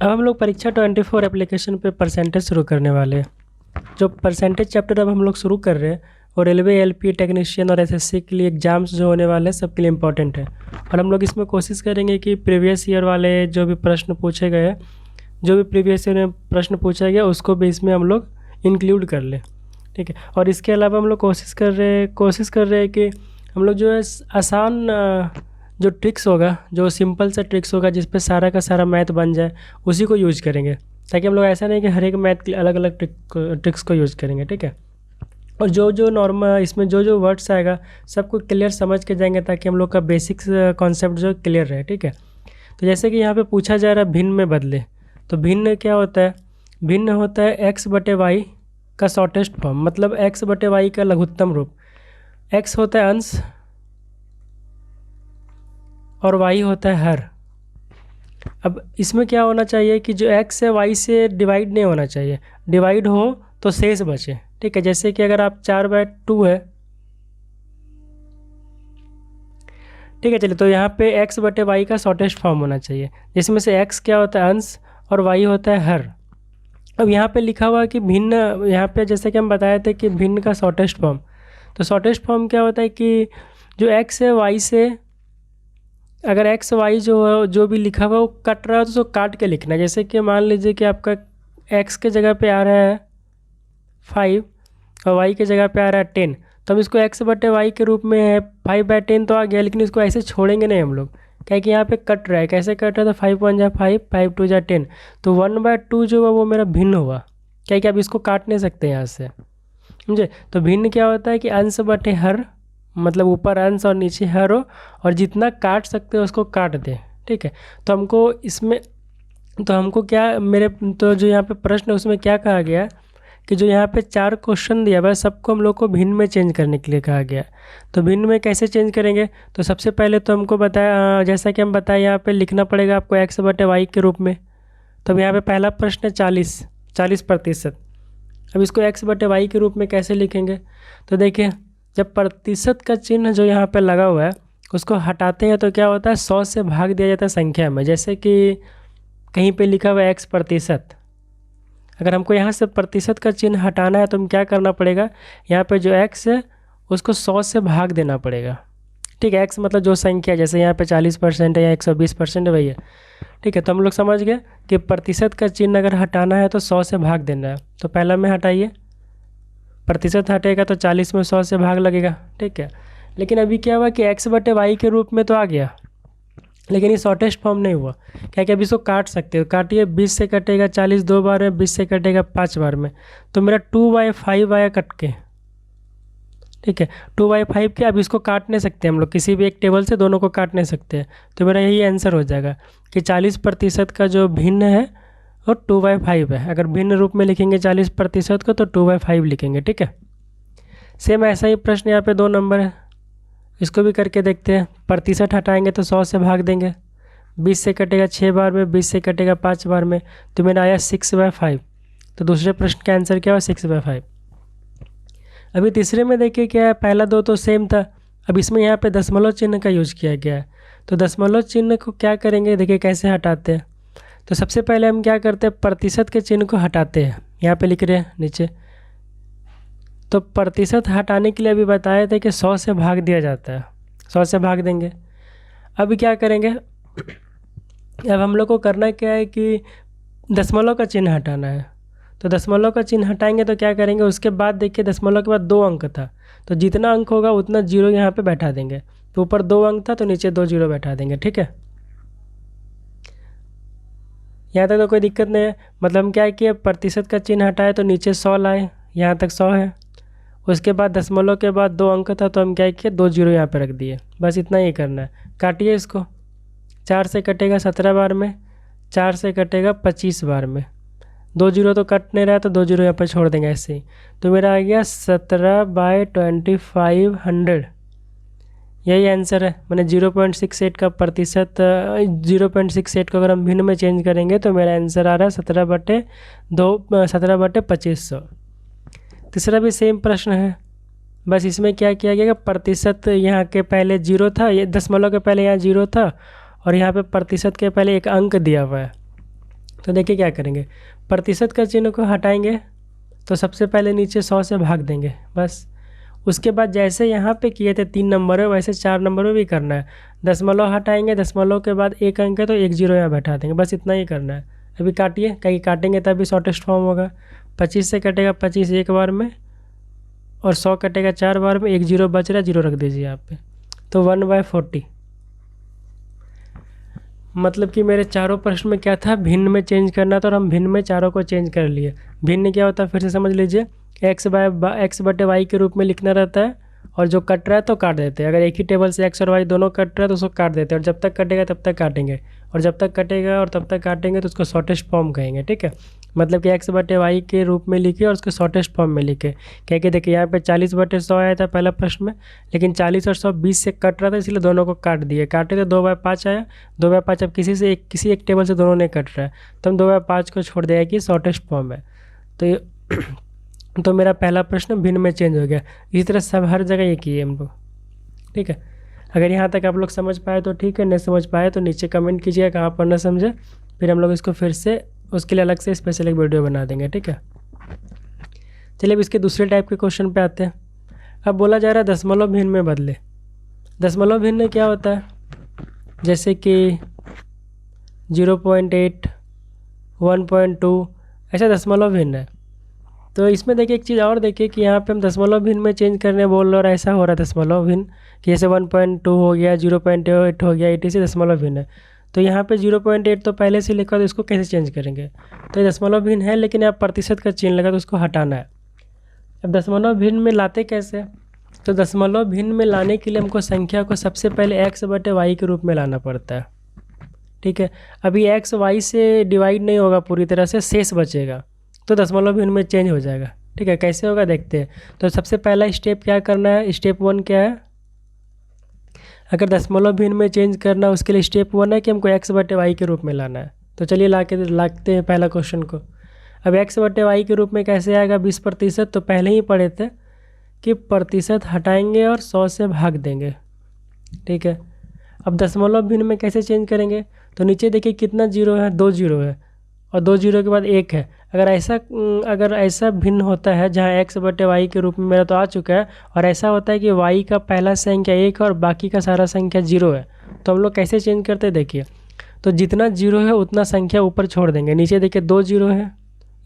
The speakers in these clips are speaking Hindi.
अब हम लोग परीक्षा 24 एप्लीकेशन पे परसेंटेज शुरू करने वाले हैं। जो परसेंटेज चैप्टर अब हम लोग शुरू कर रहे हैं और रेलवे एलपी टेक्नीशियन और एसएससी के लिए एग्ज़ाम्स जो होने वाले हैं सबके लिए इम्पोर्टेंट है। और हम लोग इसमें कोशिश करेंगे कि प्रीवियस ईयर वाले जो भी प्रश्न पूछे गए, जो भी प्रीवियस ईयर में प्रश्न पूछा गया उसको भी इसमें हम लोग इंक्लूड कर लें, ठीक है। और इसके अलावा हम लोग कोशिश कर रहे हैं कि हम लोग जो है आसान जो ट्रिक्स होगा, जो सिंपल सा ट्रिक्स होगा जिस पे सारा का सारा मैथ बन जाए, उसी को यूज करेंगे, ताकि हम लोग ऐसा नहीं कि हर एक मैथ के अलग अलग ट्रिक्स को यूज़ करेंगे, ठीक है। और जो नॉर्मल इसमें जो वर्ड्स आएगा सबको क्लियर समझ के जाएंगे, ताकि हम लोग का बेसिक्स कॉन्सेप्ट जो क्लियर रहे, ठीक है। तो जैसे कि यहाँ पे पूछा जा रहा है भिन्न में बदले, तो भिन्न क्या होता है? भिन्न होता है एक्स बटे वाई का शॉर्टेस्ट फॉर्म, मतलब एक्स बटे वाई का लघुत्तम रूप। एक्स होता है अंश और वाई होता है हर। अब इसमें क्या होना चाहिए कि जो एक्स है वाई से डिवाइड नहीं होना चाहिए, डिवाइड हो तो शेष बचे, ठीक है। जैसे कि अगर आप 4/2 है, ठीक है, चलिए, तो यहाँ पे एक्स बटे वाई का शॉर्टेस्ट फॉर्म होना चाहिए, जिसमें से एक्स क्या होता है अंश और वाई होता है हर। अब यहाँ पे लिखा हुआ है कि भिन्न, यहाँ पे जैसे कि हम बताए थे कि भिन्न का शॉर्टेस्ट फॉर्म, तो शॉर्टेस्ट फॉर्म क्या होता है कि जो एक्स है वाई से, अगर एक्स वाई जो भी लिखा हुआ वो कट रहा है तो उसको काट के लिखना है। जैसे कि मान लीजिए कि आपका एक्स के जगह पे आ रहा है 5 और वाई के जगह पे आ रहा है 10, तो हम इसको एक्स बटे वाई के रूप में है 5/10 तो आ गया, लेकिन इसको ऐसे छोड़ेंगे नहीं हम लोग, क्या कि यहाँ पे कट रहा है। कैसे कट रहा है? तो 5 1 जा 5, 5 2 जा 10, तो 1/2 जो है वो मेरा भिन्न हुआ, क्या कि अब इसको काट नहीं सकते यहाँ से, समझे। तो भिन्न क्या होता है कि अंश बटे हर, मतलब ऊपर अंश और नीचे हर हो, और जितना काट सकते हो उसको काट दें, ठीक है। तो हमको क्या, मेरे तो जो यहाँ पे प्रश्न है उसमें क्या कहा गया कि जो यहाँ पे 4 क्वेश्चन दिया हुआ है सबको हम लोग को भिन्न में चेंज करने के लिए कहा गया। तो भिन्न में कैसे चेंज करेंगे? तो सबसे पहले तो हमको बताया, जैसा कि हम बताए, यहाँ पे लिखना पड़ेगा आपको एक्स बटे वाई के रूप में। तो अब यहाँ पे पहला प्रश्न है 40%। अब इसको एक्स बटे वाई के रूप में कैसे लिखेंगे? तो देखिए, जब प्रतिशत का चिन्ह जो यहाँ पे लगा हुआ है उसको हटाते हैं तो क्या होता है, 100 से भाग दिया जाता है संख्या में। जैसे कि कहीं पे लिखा हुआ है x%, अगर हमको यहाँ से प्रतिशत का चिन्ह हटाना है तो हम क्या करना पड़ेगा, यहाँ पे जो x है उसको 100 से भाग देना पड़ेगा, ठीक है। x मतलब जो संख्या, जैसे यहाँ पे 40% है या 120% है, वही है, ठीक है। तो हम लोग समझ गए कि प्रतिशत का चिन्ह अगर हटाना है तो 100 से भाग देना है। तो पहला में हटाइए, प्रतिशत हटेगा तो 40 में 100 से भाग लगेगा, ठीक है। लेकिन अभी क्या हुआ कि एक्स बटे वाई के रूप में तो आ गया, लेकिन ये शॉर्टेस्ट फॉर्म नहीं हुआ, क्या कि अभी इसको काट सकते हो। काटिए, 20 से कटेगा 40 2 बार में, 20 से कटेगा 5 बार में, तो मेरा 2/5 आया कट के, ठीक है। 2/5 के, अब इसको काट नहीं सकते हम लोग, किसी भी एक टेबल से दोनों को काट नहीं सकते हैं। तो मेरा यही आंसर हो जाएगा कि 40% का जो भिन्न है और 2/5 है। अगर भिन्न रूप में लिखेंगे 40% को तो 2/5 लिखेंगे, ठीक है। सेम ऐसा ही प्रश्न यहाँ पे 2 नंबर है, इसको भी करके देखते हैं। प्रतिशत हटाएंगे तो 100 से भाग देंगे, 20 से कटेगा 6 बार में, 20 से कटेगा 5 बार में, तो मेरा आया 6/5। तो दूसरे प्रश्न का आंसर क्या हुआ, 6/5। अभी तीसरे में देखिए क्या है, पहला 2 तो सेम था, अब इसमें यहाँ पे दशमलव चिन्ह का यूज किया गया है। तो दशमलव चिन्ह को क्या करेंगे, देखिए कैसे हटाते हैं। तो सबसे पहले हम क्या करते हैं, प्रतिशत के चिन्ह को हटाते हैं, यहाँ पे लिख रहे हैं नीचे। तो प्रतिशत हटाने के लिए अभी बताए थे कि 100 से भाग दिया जाता है, 100 से भाग देंगे। अभी क्या करेंगे, अब हम लोग को करना क्या है कि दशमलव का चिन्ह हटाना है। तो दशमलव का चिन्ह हटाएंगे तो क्या करेंगे, उसके बाद देखिए दशमलव के बाद 2 अंक था, तो जितना अंक होगा उतना 0 यहाँ पे बैठा देंगे। तो ऊपर 2 अंक था तो नीचे 2 0 बैठा देंगे, ठीक है। यहाँ तक तो कोई दिक्कत नहीं है। मतलब हम क्या किए, प्रतिशत का चिन्ह हटाए तो नीचे 100 लाए, यहाँ तक 100 है। उसके बाद दशमलव के बाद 2 अंक था तो हम क्या किए, 2 0 यहाँ पे रख दिए, बस इतना ही करना है। काटिए इसको, 4 से कटेगा 17 बार में, 4 से कटेगा 25 बार में, 2 0 तो कट नहीं रहा तो 2 0 यहाँ पर छोड़ देंगे ऐसे ही। तो मेरा आ गया 17/2500, यही आंसर है। मैंने 0.68 का प्रतिशत, 0.68 को अगर हम भिन्न में चेंज करेंगे तो मेरा आंसर आ रहा है 17/2500। तीसरा भी सेम प्रश्न है, बस इसमें क्या किया गया, प्रतिशत यहाँ के पहले 0 था, ये दशमलव के पहले यहाँ 0 था, और यहाँ पे प्रतिशत के पहले एक अंक दिया हुआ है। तो देखिए क्या करेंगे, प्रतिशत का चिन्ह को हटाएंगे तो सबसे पहले नीचे 100 से भाग देंगे बस। उसके बाद जैसे यहाँ पे किए थे 3 नंबर है वैसे 4 नंबर में भी करना है। दशमलव हटाएंगे, दशमलव के बाद एक अंक है तो 1 0 यहाँ बैठा देंगे, बस इतना ही करना है। अभी काटिए, कहीं काटेंगे तभी शॉर्टेस्ट फॉर्म होगा। 25 से कटेगा 25 एक बार में, और 100 कटेगा 4 बार में, 1 0 बच रहा है, 0 रख दीजिए यहाँ पे। तो 1/40, मतलब कि मेरे चारों प्रश्न में क्या था, भिन्न में चेंज करना था और हम भिन्न में चारों को चेंज कर लिए। भिन्न क्या होता है फिर से समझ लीजिए, x बटे वाई के रूप में लिखना रहता है, और जो कट रहा है तो काट देते हैं। अगर एक ही टेबल से x और y दोनों कट रहा है तो उसको काट देते हैं, और जब तक कटेगा तब तक काटेंगे, और जब तक कटेगा और तब तक काटेंगे तो उसको शॉर्टेस्ट फॉर्म कहेंगे। ठीक है, मतलब कि x बटे वाई के रूप में लिखे और उसको शॉर्टेस्ट फॉर्म में लिखे। क्या कि देखिए यहाँ पे 40/100 आया था पहला प्रश्न में, लेकिन 40 और 100 20 से कट रहा था, इसलिए दोनों को काट दिए। काटे तो 2/5 आया। 2/5 अब किसी एक टेबल से दोनों नहीं कट रहा है, तो हम 2/5 को छोड़ देगा कि शॉर्टेस्ट फॉर्म है। तो मेरा पहला प्रश्न भिन्न में चेंज हो गया। इसी तरह सब हर जगह ये किए हम लोग। ठीक है, अगर यहाँ तक आप लोग समझ पाए तो ठीक है, नहीं समझ पाए तो नीचे कमेंट कीजिएगा कहाँ पर ना समझे, फिर हम लोग इसको फिर से उसके लिए अलग से स्पेशल एक वीडियो बना देंगे। ठीक है, चलिए अब इसके दूसरे टाइप के क्वेश्चन पे आते हैं। अब बोला जा रहा है दशमलव भिन्न में बदले। दशमलव भिन्न क्या होता है, जैसे कि 0.8, 1.2 ऐसा दशमलव भिन्न है। तो इसमें देखिए एक चीज़ और देखिए कि यहाँ पे हम दशमलव भिन्न में चेंज करने बोल रहे और ऐसा हो रहा है दशमलव भिन्न कि जैसे 1.2 हो गया, 0.8 हो गया, 80 से दशमलव भिन्न है। तो यहाँ पे 0.8 तो पहले से लिखा, तो इसको कैसे चेंज करेंगे। तो ये दशमलव भिन्न है, लेकिन यहाँ प्रतिशत का चिन्ह लगा तो उसको हटाना है। अब दशमलव भिन्न में लाते कैसे, तो दशमलव भिन्न में लाने के लिए हमको संख्या को सबसे पहले x बटे वाई के रूप में लाना पड़ता है। ठीक है, अभी x y से डिवाइड नहीं होगा पूरी तरह से, शेष बचेगा, तो दशमलव भिन्न में चेंज हो जाएगा। ठीक है, कैसे होगा देखते हैं। तो सबसे पहला स्टेप क्या करना है, स्टेप 1 क्या है, अगर दशमलव भिन्न में चेंज करना उसके लिए स्टेप 1 है कि हमको x बटे वाई के रूप में लाना है। तो चलिए लाते हैं पहला क्वेश्चन को। अब x बटे वाई के रूप में कैसे आएगा, 20%, तो पहले ही पढ़े थे कि प्रतिशत हटाएंगे और 100 से भाग देंगे। ठीक है, अब दशमलव भिन्न में कैसे चेंज करेंगे, तो नीचे देखिए कितना जीरो है, 2 जीरो है, और 2 जीरो के बाद 1 है। अगर ऐसा भिन्न होता है जहाँ x बटे वाई के रूप में मेरा तो आ चुका है, और ऐसा होता है कि y का पहला संख्या 1 है और बाकी का सारा संख्या 0 है, तो हम लोग कैसे चेंज करते हैं देखिए। तो जितना 0 है उतना संख्या ऊपर छोड़ देंगे। नीचे देखिए 2 0 है,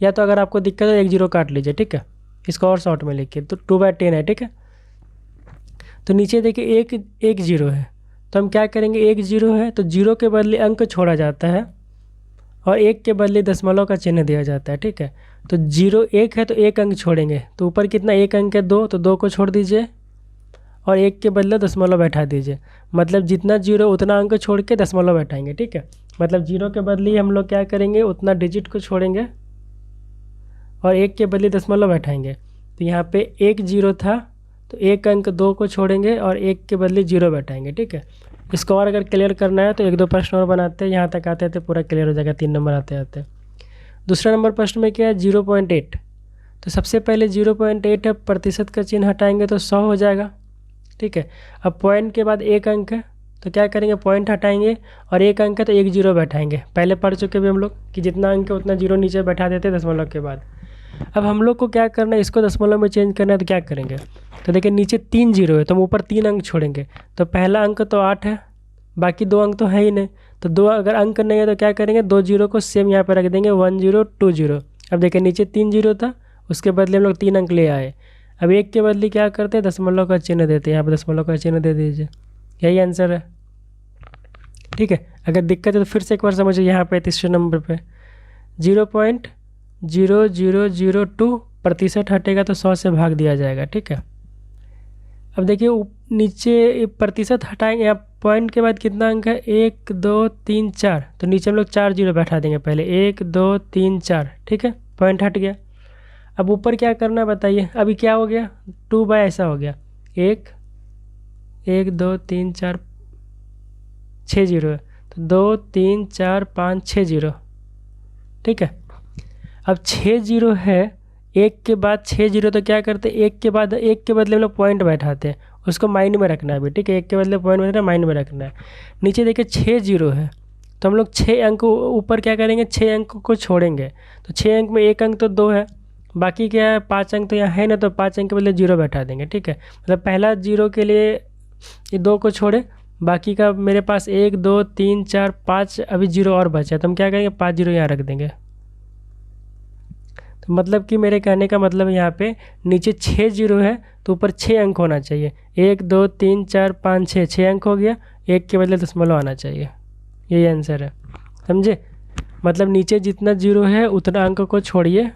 या तो अगर आपको दिक्कत है 1 0 काट लीजिए। ठीक है, इसको और शॉर्ट में लिखिए, तो 2/10 है। ठीक है, तो नीचे देखिए एक 0 है, तो हम क्या करेंगे, 1 0 है तो 0 के बदले अंक छोड़ा जाता है और 1 के बदले दशमलव का चिन्ह दिया जाता है। ठीक है, तो 0 1 है तो 1 अंक छोड़ेंगे, तो ऊपर कितना 1 अंक है 2, तो 2 को छोड़ दीजिए और 1 के बदले दशमलव बैठा दीजिए। मतलब जितना 0 उतना अंक छोड़ के दशमलव बैठाएंगे। ठीक है, मतलब 0 के बदले हम लोग क्या करेंगे, उतना डिजिट को छोड़ेंगे और 1 के बदले दशमलव बैठाएंगे। तो यहाँ पे 1 0 था तो 1 अंक 2 को छोड़ेंगे और 1 के बदले 0 बैठाएंगे। ठीक है, इसको और अगर क्लियर करना है तो 1-2 प्रश्न और बनाते हैं, यहाँ तक आते थे पूरा क्लियर हो जाएगा, 3 नंबर आते आते। दूसरा नंबर प्रश्न में क्या है, 0.8। तो सबसे पहले 0.8 है, प्रतिशत का चिन्ह हटाएंगे तो 100 हो जाएगा। ठीक है, अब पॉइंट के बाद 1 अंक है तो क्या करेंगे, पॉइंट हटाएंगे और 1 अंक है तो 1 0 बैठाएंगे। पहले पढ़ चुके भी हम लोग कि जितना अंक है उतना 0 नीचे बैठा देते दशमलव के बाद। अब हम लोग को क्या करना है, इसको दशमलव में चेंज करना है, तो क्या करेंगे, तो देखिए नीचे 3 0 है तो हम ऊपर 3 अंक छोड़ेंगे। तो पहला अंक तो 8 है, बाकी 2 अंक तो है ही नहीं, तो 2 अगर अंक नहीं है तो क्या करेंगे, 2 0 को सेम यहाँ पर रख देंगे, 1 0 2 0। अब देखिए नीचे 3 0 था, उसके बदले हम लोग 3 अंक ले आए। अब 1 के बदले क्या करते हैं, दशमलव का चिन्ह देते हैं, यहाँ पर दशमलव का चिन्ह दे दीजिए, यही आंसर है। ठीक है, अगर दिक्कत है तो फिर से एक बार समझिए, यहाँ पे तीसरे नंबर पे 0.0002 प्रतिशत हटेगा तो 100 से भाग दिया जाएगा। ठीक है, अब देखिए नीचे प्रतिशत हटाएंगे, यहाँ पॉइंट के बाद कितना अंक है, 1 2 3 4, तो नीचे हम लोग 4 0 बैठा देंगे पहले, 1 2 3 4। ठीक है, पॉइंट हट गया। अब ऊपर क्या करना है बताइए, अभी क्या हो गया, 2 बाय ऐसा हो गया, 1 2 3 4 6 0 है, तो 2 3 4 5 6 0। ठीक है, अब 6 0 है, 1 के बाद 6 0, तो क्या करते हैं, 1 के बदले हम लोग पॉइंट बैठाते हैं, उसको माइंड में रखना है अभी। ठीक है, 1 के बदले पॉइंट बैठना माइंड में रखना है। नीचे देखिए 6 0 है तो हम लोग 6 अंक ऊपर क्या करेंगे, 6 अंक को छोड़ेंगे। तो 6 अंक में एक अंक तो 2 है, बाकी क्या है 5 अंक तो यहाँ है ना, तो 5 अंक के बदले 0 बैठा देंगे। ठीक है, मतलब पहला 0 के लिए ये 2 को छोड़े, बाकी का मेरे पास 1 2 3 4 5 अभी 0 और बचा है, तो हम क्या करेंगे 5 0 यहाँ रख देंगे। तो मतलब कि मेरे कहने का मतलब यहाँ पे नीचे 6 0 है तो ऊपर 6 अंक होना चाहिए। 1 2 3 4 5 6, 6 अंक हो गया, 1 के बदले दशमलव आना चाहिए। यही आंसर है, समझे। मतलब नीचे जितना 0 है उतना अंक को छोड़िए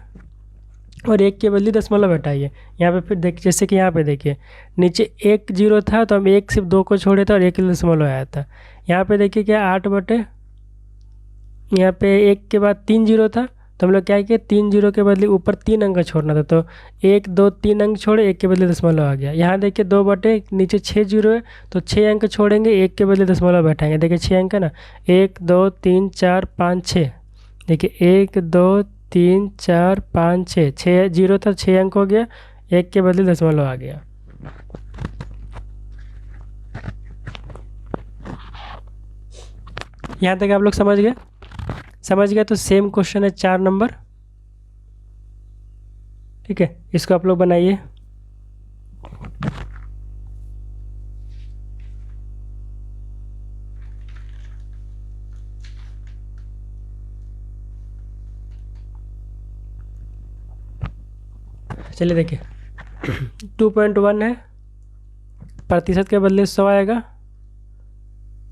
और 1 के बदले दशमलव हटाइए। यहाँ पे फिर देख, जैसे कि यहाँ पे देखिए नीचे 1 0 था तो हम 1 सिर्फ 2 को छोड़े थे और 1 दशमलव आया था। यहाँ पे देखिए क्या 8 बटे, यहाँ पे 1 के बाद 3 0 था तो हम लोग क्या किए 3 0 के बदले ऊपर 3 अंक छोड़ना था, तो 1 2 3 अंक छोड़े, 1 के बदले दशमलव आ गया। यहाँ देखिए 2 बटे नीचे 6 0 है तो 6 अंक छोड़ेंगे, 1 के बदले दशमलव बैठाएंगे। देखिए 6 अंक है ना, 1 2 3 4 5 6, देखिए 1 2 3 4 5 6, 6 0 था 6 अंक हो गया, 1 के बदले दशमलव आ गया। यहाँ तक आप लोग समझ गए? समझ गया तो सेम क्वेश्चन है 4 नंबर। ठीक है, इसको आप लोग बनाइए। चलिए देखिए 2.1 है, प्रतिशत के बदले 100 आएगा,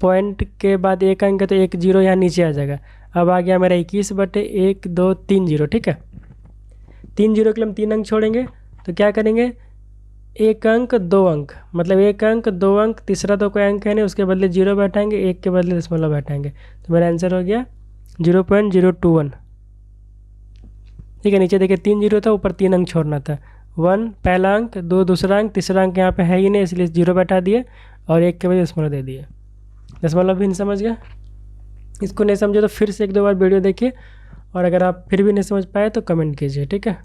पॉइंट के बाद 1 अंक है तो 1 0 यहाँ नीचे आ जाएगा। अब आ गया मेरा 21 बटे 1 2 3 0। ठीक है, 3 0 के लिए हम 3 अंक छोड़ेंगे तो क्या करेंगे 1 अंक 2 अंक, मतलब 1 अंक 2 अंक, तीसरा तो कोई अंक है नहीं, उसके बदले 0 बैठाएंगे, 1 के बदले दशमलव बैठाएंगे, तो मेरा आंसर हो गया 0.021। ठीक है, नीचे देखिए 3 0 था, ऊपर 3 अंक छोड़ना था, 1 पहला अंक, 2 दूसरा अंक, तीसरा अंक यहाँ पे है ही नहीं इसलिए 0 बैठा दिए और 1 के बदले दशमलव दे दिए। दशमलव भिन्न समझ गया? इसको नहीं समझे तो फिर से 1 2 बार वीडियो देखिए, और अगर आप फिर भी नहीं समझ पाए तो कमेंट कीजिए। ठीक है,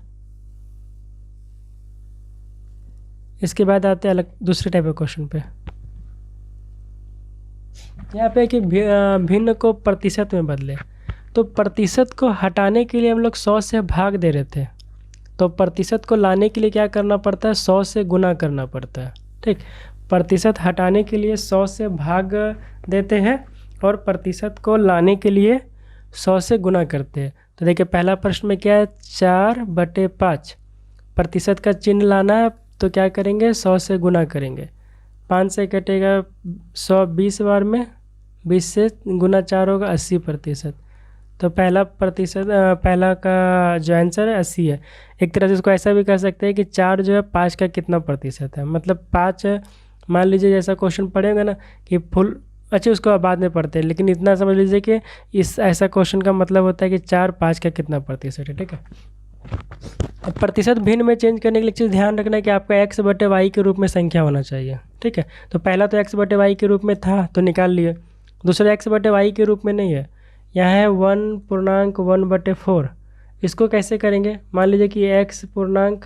इसके बाद आते हैं अलग दूसरे टाइप के क्वेश्चन पे। यहाँ पे कि भिन्न को प्रतिशत में बदले, तो प्रतिशत को हटाने के लिए हम लोग 100 से भाग दे रहे थे, तो प्रतिशत को लाने के लिए क्या करना पड़ता है 100 से गुना करना पड़ता है। ठीक, प्रतिशत हटाने के लिए 100 से भाग देते हैं और प्रतिशत को लाने के लिए 100 से गुना करते हैं। तो देखिए पहला प्रश्न में क्या है 4 बटे 5, प्रतिशत का चिन्ह लाना है तो क्या करेंगे 100 से गुना करेंगे, 5 से कटेगा 100 20 बार में, 20 से गुना 4 होगा 80%। तो पहला प्रतिशत पहला का जो आंसर है 80 है। एक तरह से इसको ऐसा भी कह सकते हैं कि 4 जो है 5 का कितना प्रतिशत है, मतलब 5 मान लीजिए जैसा क्वेश्चन पढ़ेगा ना कि फुल, अच्छा उसको बाद में पढ़ते हैं, लेकिन इतना समझ लीजिए कि इस ऐसा क्वेश्चन का मतलब होता है कि 4 5 का कितना प्रतिशत है। ठीक है, अब प्रतिशत भिन्न में चेंज करने के लिए चीज़ ध्यान रखना है कि आपका x बटे वाई के रूप में संख्या होना चाहिए। ठीक है, तो पहला तो x बटे वाई के रूप में था तो निकाल लिए, दूसरा x बटे वाई के रूप में नहीं है, यहाँ है 1.1/4। इसको कैसे करेंगे, मान लीजिए कि x पूर्णांक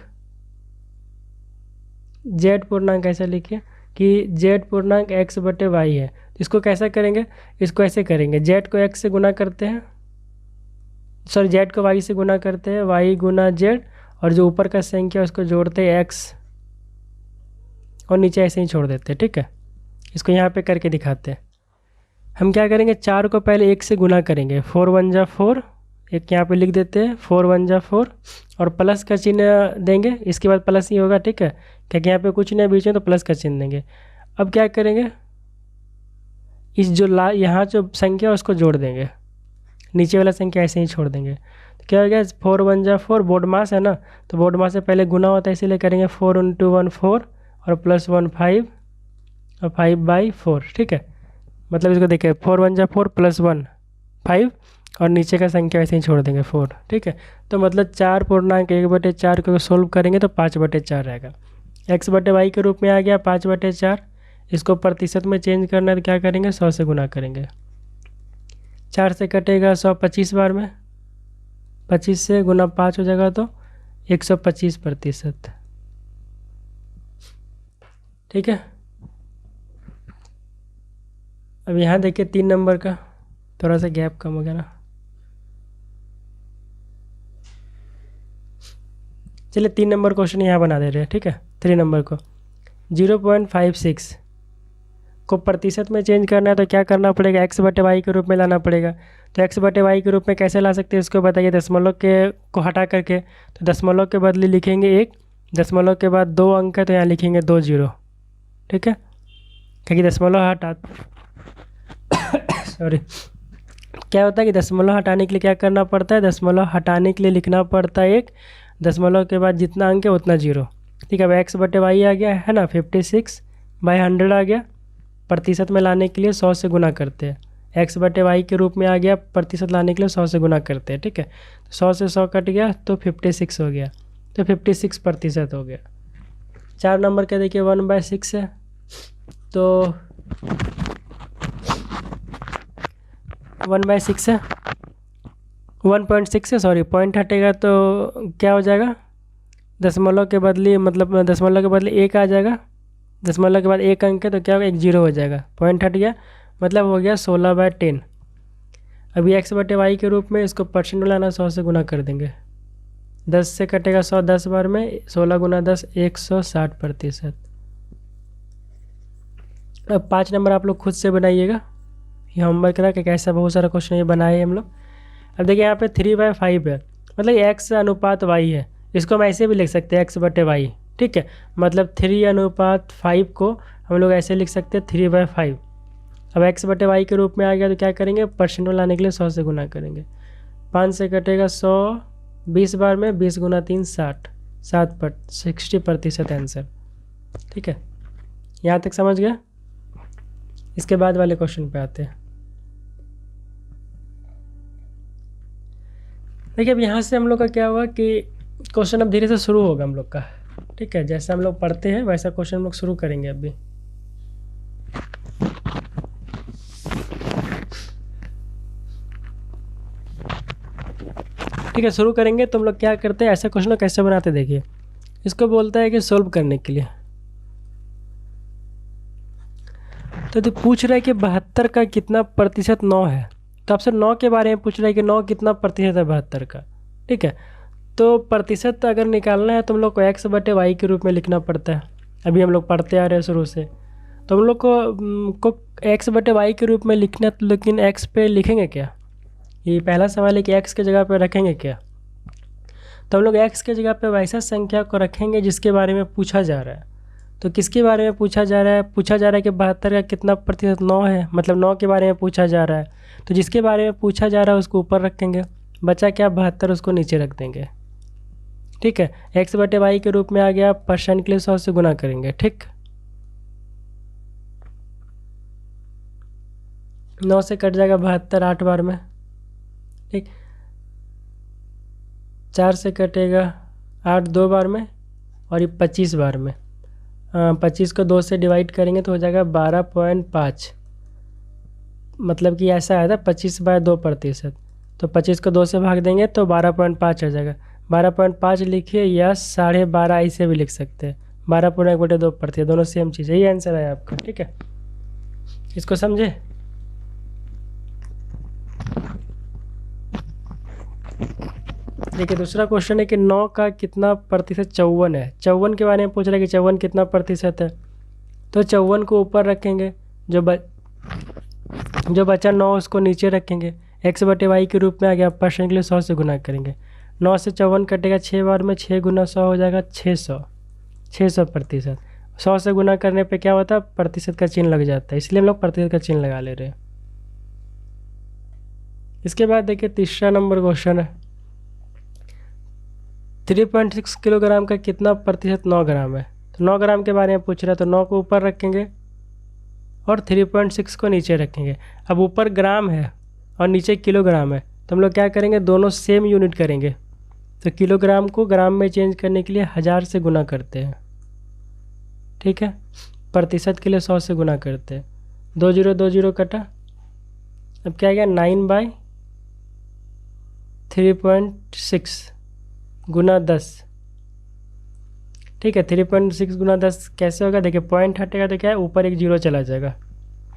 z पूर्णांक ऐसा लिखिए कि z पूर्णांक x बटे वाई है, इसको कैसे करेंगे, इसको ऐसे करेंगे z को x से गुना करते हैं, सॉरी z को y से गुना करते हैं, y गुना z, और जो ऊपर का संख्या उसको जोड़ते हैं x और नीचे ऐसे ही छोड़ देते हैं। ठीक है, इसको यहाँ पे करके दिखाते हैं। हम क्या करेंगे 4 को पहले 1 से गुना करेंगे, 4 1 जा 4, एक यहाँ पे लिख देते हैं 4 1 जा 4, और प्लस का चिन्ह देंगे, इसके बाद प्लस ही होगा। ठीक है, क्योंकि यहाँ पे कुछ नहीं बीच में तो प्लस का चिन्ह देंगे। अब क्या करेंगे इस जो यहाँ जो संख्या है उसको जोड़ देंगे, नीचे वाला संख्या ऐसे ही छोड़ देंगे। तो क्या हो गया 4 1 जा 4, बोर्ड मास है ना, तो बोर्ड मास से पहले गुना होता है इसीलिए करेंगे 4 × 1 4 और प्लस 1 5 और 5/4। ठीक है, मतलब इसको देखिए 4 1 जा 4 प्लस 1 5 और नीचे का संख्या ऐसे ही छोड़ देंगे 4। ठीक है, तो मतलब 4 पूर्णांक 1/4 को सोल्व करेंगे तो 5/4 रहेगा, x बटे वाई के रूप में आ गया 5/4। इसको प्रतिशत में चेंज करना है तो क्या करेंगे 100 से गुना करेंगे, 4 से कटेगा 100 25 बार में, 25 से गुना 5 हो जाएगा तो 125%। ठीक है, अब यहाँ देखिए 3 नंबर का, थोड़ा सा गैप कम हो गया ना। चलिए 3 नंबर क्वेश्चन यहाँ बना दे रहे हैं, ठीक है। 3 नंबर को 0.56 को प्रतिशत में चेंज करना है तो क्या करना पड़ेगा, x बटे वाई के रूप में लाना पड़ेगा। तो x बटे वाई के रूप में कैसे ला सकते हैं इसको बताइए। दशमलव के को हटा करके, तो दशमलव के बदले लिखेंगे 1, दशमलव के बाद 2 अंक है तो यहाँ लिखेंगे 2 0, ठीक है, क्योंकि दशमलव हटा सॉरी क्या होता है कि दशमलव हटाने के लिए क्या करना पड़ता है, दशमलव हटाने के लिए लिखना पड़ता है 1, दशमलव के बाद जितना अंक है उतना 0, ठीक है। अब x बटे वाई आ गया है ना, 56/100 आ गया। प्रतिशत में लाने के लिए 100 से गुना करते हैं, x बटे वाई के रूप में आ गया, प्रतिशत लाने के लिए 100 से गुना करते हैं, ठीक है। 100 से 100 कट गया तो 56 हो गया, तो 56% हो गया। 4 नंबर का देखिए 1/6 है, तो 1/6 है, 1.6 है, सॉरी पॉइंट हटेगा तो क्या हो जाएगा, दशमलव के बदले मतलब दशमलव के बदले 1 आ जाएगा, दशमलव के बाद 1 अंक है तो क्या होगा, 1 0 हो जाएगा, पॉइंट हट गया, मतलब हो गया 16/10। अभी x बटे वाई के रूप में इसको परसेंट में लाना, 100 से गुना कर देंगे, 10 से कटेगा 100 10 बार में, 16 × 10 160%। अब 5 नंबर आप लोग खुद से बनाइएगा, ये होमवर्क करा कि कैसा बहुत सारा क्वेश्चन ये बनाए हम लोग। अब देखिए यहाँ पे 3/5 है, मतलब x अनुपात y है, इसको हम ऐसे भी लिख सकते हैं x बटे वाई, ठीक है। मतलब 3/5 को हम लोग ऐसे लिख सकते हैं 3/5। अब x बटे वाई के रूप में आ गया तो क्या करेंगे, परसेंट में लाने के लिए 100 से गुना करेंगे, 5 से कटेगा 100 20 बार में, 20 × 3 60, 60% आंसर, ठीक है। यहाँ तक समझ गया। इसके बाद वाले क्वेश्चन पे आते हैं। देखिए अब यहाँ से हम लोग का क्या हुआ कि क्वेश्चन अब धीरे से शुरू होगा हम लोग का, ठीक है। जैसा हम लोग पढ़ते हैं वैसा क्वेश्चन हम लोग शुरू करेंगे अभी। ठीक है, शुरू करेंगे तो हम लोग क्या करते हैं, ऐसा क्वेश्चन कैसे बनाते देखिए। इसको बोलता है कि सोल्व करने के लिए, तो पूछ रहा है कि 72 का कितना प्रतिशत 9 है, तो आपसे 9 के बारे में पूछ रहा है कि 9 कितना प्रतिशत है 72 का, ठीक है। तो प्रतिशत अगर निकालना है तो हम लोग को x बटे वाई के रूप में लिखना पड़ता है, अभी हम लोग पढ़ते आ रहे हैं शुरू से। तो हम लोग को x बटे वाई के रूप में लिखना, तो लेकिन x पे लिखेंगे क्या, ये पहला सवाल है कि x के जगह पे रखेंगे क्या। तो हम लोग x के जगह पे वैसा संख्या को रखेंगे जिसके बारे में पूछा जा रहा है। तो किसके बारे में पूछा जा रहा है, पूछा जा रहा है कि 72 का कितना प्रतिशत 9 है, मतलब 9 के बारे में पूछा जा रहा है। तो जिसके बारे में पूछा जा रहा है उसको ऊपर रखेंगे, बचा क्या 72 उसको नीचे रख देंगे, ठीक है। x बटे वाई के रूप में आ गया, परसेंट के लिए 100 से गुना करेंगे, ठीक। 9 से कट जाएगा 72 8 बार में, ठीक। 4 से कटेगा 8 2 बार में, और ये 25 बार में। 25 को 2 से डिवाइड करेंगे तो हो जाएगा 12.5, मतलब कि ऐसा आया था 25/2%। तो 25 को 2 से भाग देंगे तो 12.5 आ जाएगा। 12.5 लिखिए या 12.5 ऐसे भी लिख सकते हैं, 12.1/2%, दोनों सेम चीज़ है। ये आंसर है आपका, ठीक है। इसको समझे। देखिए दूसरा क्वेश्चन है कि 9 का कितना प्रतिशत 54 है। 54 के बारे में पूछ रहा है कि 54 कितना प्रतिशत है। तो 54 को ऊपर रखेंगे, जो बचा 9 उसको नीचे रखेंगे। x बटे वाई के रूप में आ गया, परसेंट के लिए 100 से गुना करेंगे। 9 से 54 कटेगा 6 बार में, 6 × 100 हो जाएगा 600%। 100 से गुना करने पे क्या होता है, प्रतिशत का चिन्ह लग जाता है, इसलिए हम लोग प्रतिशत का चिन्ह लगा ले रहे हैं। इसके बाद देखिए तीसरा नंबर क्वेश्चन है, 3.6 किलोग्राम का कितना प्रतिशत 9 ग्राम है। तो 9 ग्राम के बारे में पूछ रहा है, तो 9 को ऊपर रखेंगे और 3.6 को नीचे रखेंगे। अब ऊपर ग्राम है और नीचे किलोग्राम है, तो हम लोग क्या करेंगे, दोनों सेम यूनिट करेंगे। तो किलोग्राम को ग्राम में चेंज करने के लिए 1000 से गुना करते हैं, ठीक है। प्रतिशत के लिए 100 से गुना करते हैं। 2 0 2 0 कटा, अब क्या गया 9/3.6 गुना 10, ठीक है। 3.6 गुना 10 कैसे होगा, देखिए पॉइंट हटेगा तो क्या है, ऊपर एक 0 चला जाएगा।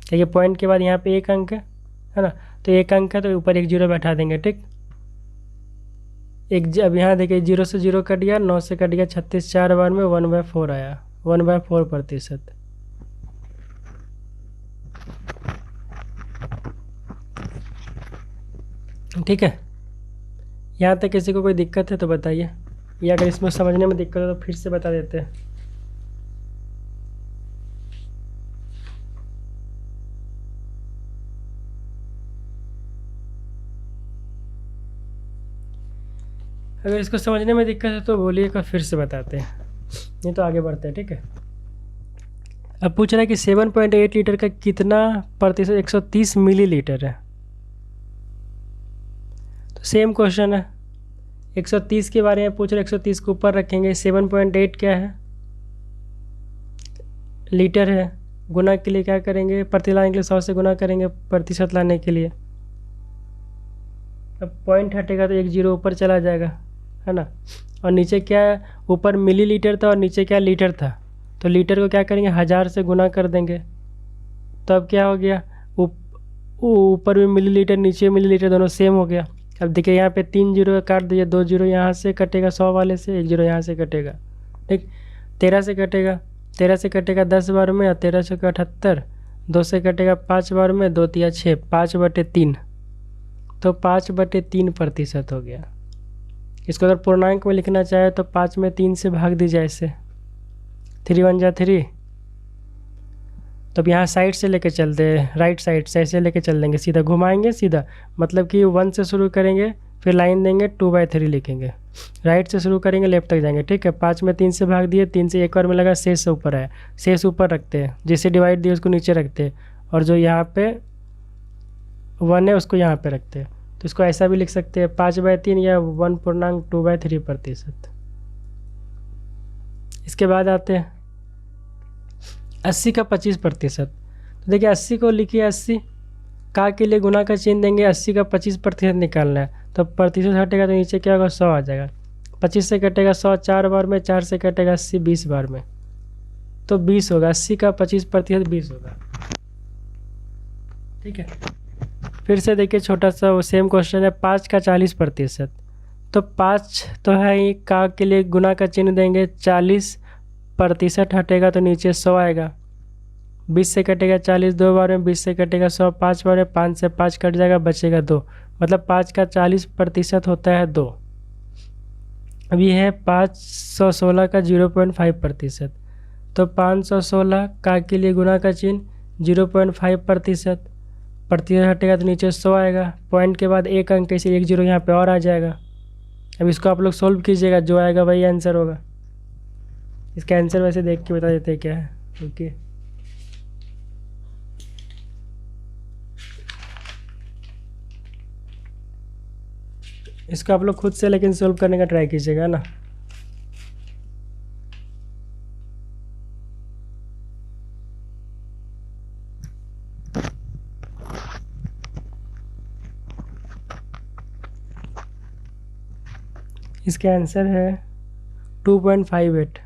देखिए पॉइंट के बाद यहाँ पे एक अंक है ना, तो एक अंक है तो ऊपर एक जीरो बैठा देंगे, ठीक। अब यहाँ देखिए 0 से 0 कट गया, 9 से कट गया, 36 4 बार में 1/4 आया, 1/4%। ठीक है, यहाँ तक किसी को कोई दिक्कत है तो बताइए, या अगर इसमें समझने में दिक्कत है तो फिर से बता देते हैं। अगर इसको समझने में दिक्कत है तो बोलिएगा, फिर से बताते हैं, नहीं तो आगे बढ़ते हैं। ठीक है, अब पूछ रहा है कि 7.8 लीटर का कितना प्रतिशत 130 मिलीलीटर है। तो सेम क्वेश्चन है, 130 के बारे में पूछ रहे, 130 को ऊपर रखेंगे, 7.8 क्या है, लीटर है, गुना के लिए क्या करेंगे, प्रति लाने के लिए 100 से गुना करेंगे, प्रतिशत लाने के लिए। अब पॉइंट हटेगा तो एक जीरो ऊपर चला जाएगा, है ना। और नीचे क्या है, ऊपर मिलीलीटर था और नीचे क्या लीटर था, तो लीटर को क्या करेंगे 1000 से गुना कर देंगे। तो अब क्या हो गया, ऊपर भी मिलीलीटर नीचे मिलीलीटर दोनों सेम हो गया। अब देखिए यहाँ पे 3 जीरो काट दीजिए, 2 जीरो यहाँ से कटेगा 100 वाले से, 1 जीरो यहाँ से कटेगा, ठीक। 13 से कटेगा, 13 से कटेगा 10 बार में, और 13 से 78, 2 से कटेगा 5 बार में, 2 तिया 6, 5/3, तो 5/3% हो गया। इसको अगर पूर्णांक में लिखना चाहे तो 5 में 3 से भाग दीजिए ऐसे, 3 1 जा 3। तो अब यहाँ साइड से लेके चलते हैं, राइट साइड से ऐसे लेके चल देंगे, सीधा घुमाएंगे सीधा, मतलब कि 1 से शुरू करेंगे, फिर लाइन देंगे 2/3 लिखेंगे, राइट से शुरू करेंगे लेफ्ट तक जाएंगे। ठीक है, 5 में 3 से भाग दिए, 3 से एक बार में लगा, शेष से ऊपर आया, शेष ऊपर रखते हैं, जिसे डिवाइड दिए उसको नीचे रखते हैं, और जो यहाँ पे 1 है उसको यहाँ पे रखते हैं। तो इसको ऐसा भी लिख सकते हैं 5/3 या 1.2/3%। इसके बाद आते हैं 80 का 25%। तो देखिए 80 को लिखिए, 80 का के लिए गुना का चिन्ह देंगे, 80 का 25% निकालना है, तो प्रतिशत हटेगा तो नीचे क्या होगा 100 आ जाएगा। 25 से कटेगा 100 4 बार में, 4 से कटेगा 80 20 बार में, तो 20 होगा, 80 का 25% 20 होगा। ठीक है, फिर से देखिए छोटा सा वो सेम क्वेश्चन है, 5 का 40%। तो 5 तो है ही, का के लिए गुना का चिन्ह देंगे, 40% हटेगा तो नीचे 100 आएगा। 20 से कटेगा 40 2 बार में, 20 से कटेगा 100 5 बार में, 5 से 5 कट जाएगा, बचेगा 2, मतलब 5 का 40% होता है 2। अब ये है 516 का 0.5%। तो 516 का के लिए गुना का चिन्ह 0.5%, प्रतिशत हटेगा तो नीचे 100 आएगा, पॉइंट के बाद एक अंक, इसे एक जीरो यहाँ पे और आ जाएगा। अब इसको आप लोग सोल्व कीजिएगा, जो आएगा वही आंसर होगा। इसका आंसर वैसे देख के बता देते हैं क्या है। ओके, इसको आप लोग खुद से लेकिन सोल्व करने का ट्राई कीजिएगा ना। इसका आंसर है 2.58।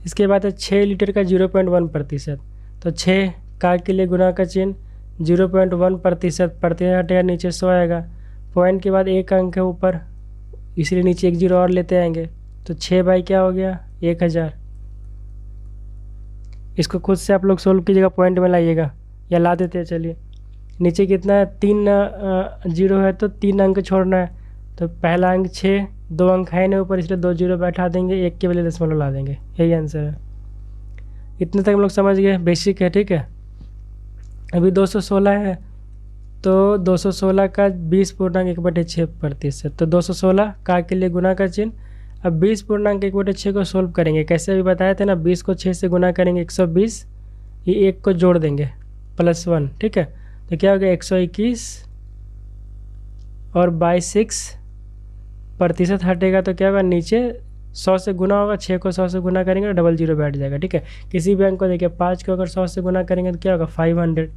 इसके बाद है 6 लीटर का 0.1%। तो 6 का के लिए गुना का चिन्ह 0.1%, प्रतिशत हटेगा नीचे 100 आएगा, पॉइंट के बाद एक अंक है ऊपर, इसलिए नीचे एक जीरो और लेते आएंगे, तो 6 बाई क्या हो गया 1000। इसको खुद से आप लोग सोल्व कीजिएगा, पॉइंट में लाइएगा, या ला देते हैं। चलिए, नीचे कितना है 3 जीरो है तो 3 अंक छोड़ना है, तो पहला अंक 6, 2 अंक है ना ऊपर, इसलिए 2 जीरो बैठा देंगे, 1 के बदले दशमलव ला देंगे, यही आंसर है। इतने तक हम लोग समझ गए, बेसिक है। ठीक है, अभी 216 है, तो 216 का 20.1/6%। तो 216 का के लिए गुना का चिन्ह, अब 20.1/6 को सोल्व करेंगे, कैसे अभी बताए थे ना, 20 को 6 से गुना करेंगे 120, ये 1 को जोड़ देंगे +1। ठीक है, तो क्या हो गया 121, और बाई 6 प्रतिशत हटेगा तो क्या होगा नीचे 100 से गुना होगा, 6 को 100 से गुना करेंगे तो 00 बैठ जाएगा। ठीक है, किसी भी अंक को देखिए 5 को अगर 100 से गुना करेंगे तो क्या होगा 500,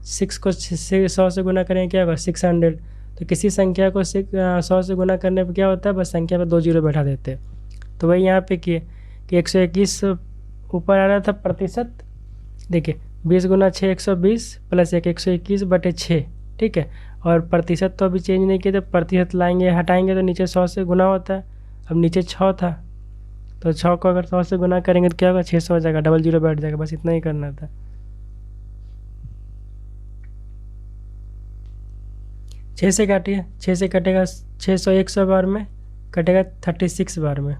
6 को 100 से गुना करेंगे क्या होगा 600। तो किसी संख्या को 100 से गुना करने पर क्या होता है, बस संख्या पर 2 जीरो बैठा देते हैं। तो वही यहाँ पे किए कि 121 ऊपर आ रहा था प्रतिशत, देखिए 20 गुना 6 120 प्लस 1 121/6, ठीक है। और प्रतिशत तो अभी चेंज नहीं किया, तो प्रतिशत लाएंगे हटाएंगे तो नीचे 100 से गुना होता है। अब नीचे 6 था, तो 6 को अगर 100 से गुना करेंगे तो क्या होगा, 600 हो जाएगा, डबल जीरो बैठ जाएगा। बस इतना ही करना था। छः से काटिए, 6 से कटेगा 600 100 बार में कटेगा 36 बार में।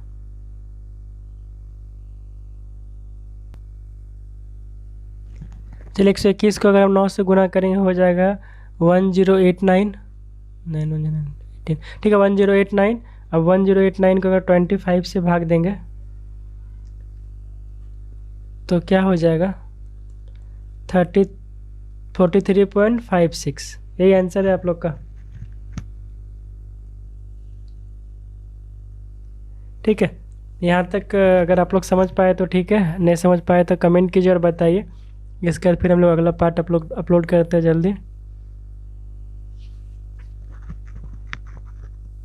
चलिए 121 को अगर हम 9 से गुना करेंगे हो जाएगा 1089, ठीक है 1089। अब 1089 को अगर 25 से भाग देंगे तो क्या हो जाएगा 43.56। यही आंसर है आप लोग का, ठीक है। यहाँ तक अगर आप लोग समझ पाए तो ठीक है, नहीं समझ पाए तो कमेंट कीजिए और बताइए। इसके बाद फिर हम लोग अगला पार्ट अपलोड करते हैं जल्दी।